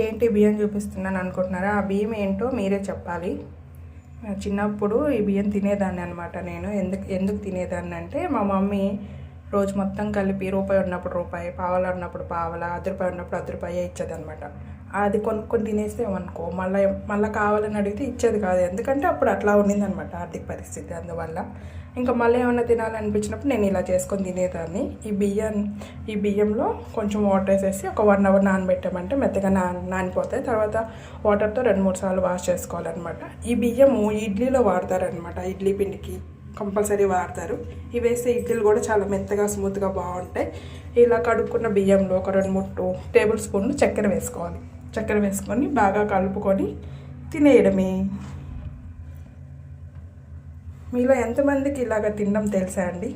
ఏంటి బియ్యం చూపిస్తున్నాను అనుకుంటున్నారా? ఆ బియ్యం ఏంటో మీరే చెప్పాలి. చిన్నప్పుడు ఈ బియ్యం తినేదాన్ని అనమాట. నేను ఎందుకు తినేదాన్ని అంటే, మా మమ్మీ రోజు మొత్తం కలిపి రూపాయి ఉన్నప్పుడు రూపాయి, పావలా ఉన్నప్పుడు పావలా, రూపాయి ఉన్నప్పుడు రూపాయి ఇచ్చేదనమాట. అది కొనుక్కొని తినేసేమనుకో మళ్ళీ కావాలని అడిగితే ఇచ్చేది కాదు. ఎందుకంటే అప్పుడు అట్లా ఉండిందనమాట ఆర్థిక పరిస్థితి. అందువల్ల ఇంకా మళ్ళీ ఏమైనా తినాలనిపించినప్పుడు నేను ఇలా చేసుకొని తినేదాన్ని. ఈ బియ్యంలో కొంచెం వాటర్ వేసేసి ఒక 1 అవర్ నానబెట్టామంటే మెత్తగా నానిపోతాయి. తర్వాత వాటర్తో 2-3 సార్లు వాష్ చేసుకోవాలన్నమాట. ఈ బియ్యము ఇడ్లీలో వాడతారనమాట. ఇడ్లీ పిండికి కంపల్సరీ వాడతారు. ఇవి వేస్తే ఇడ్లీలు కూడా చాలా మెత్తగా స్మూత్గా బాగుంటాయి. ఇలా కడుక్కున్న బియ్యంలో ఒక 2-3 టేబుల్ స్పూన్లు చక్కెర వేసుకోవాలి. చక్కెర వేసుకొని బాగా కలుపుకొని తినేయడమే. మీలో ఎంతమందికి ఇలాగ తినడం తెలుసా అండి?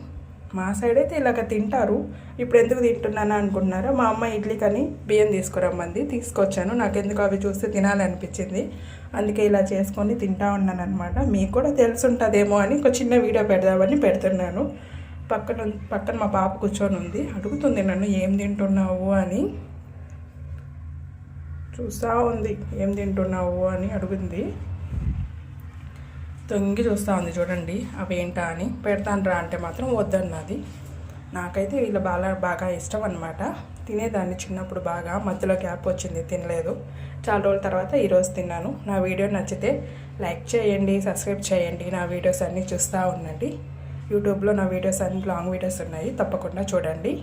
మా సైడ్ అయితే ఇలాగ తింటారు. ఇప్పుడు ఎందుకు తింటున్నాను అనుకుంటున్నారా? మా అమ్మ ఇడ్లీకని బియ్యం తీసుకురమ్మంది, తీసుకొచ్చాను. నాకు ఎందుకు అవి చూస్తే తినాలనిపించింది. అందుకే ఇలా చేసుకొని తింటా ఉన్నాను అనమాట. మీకు కూడా తెలుసుంటుందేమో అని ఒక చిన్న వీడియో పెడదామని పెడుతున్నాను. పక్కన మా పాప కూర్చొని ఉంది, అడుగుతుంది నన్ను ఏం తింటున్నావు అని. చూస్తూ ఉంది ఏం తింటున్నావు అని అడుగుంది. తొంగి చూస్తూ ఉంది చూడండి, అవి ఏంటా అని. పెడతాను రా అంటే మాత్రం వద్దన్నది. నాకైతే వీళ్ళు బాగా ఇష్టం అనమాట. తినేదాన్ని చిన్నప్పుడు బాగా, మధ్యలో గ్యాప్ వచ్చింది తినలేదు. చాలా రోజుల తర్వాత ఈరోజు తిన్నాను. నా వీడియో నచ్చితే లైక్ చేయండి, సబ్స్క్రైబ్ చేయండి. నా వీడియోస్ అన్నీ చూస్తూ ఉండండి. యూట్యూబ్లో నా వీడియోస్ అన్ని లాంగ్ వీడియోస్ ఉన్నాయి, తప్పకుండా చూడండి.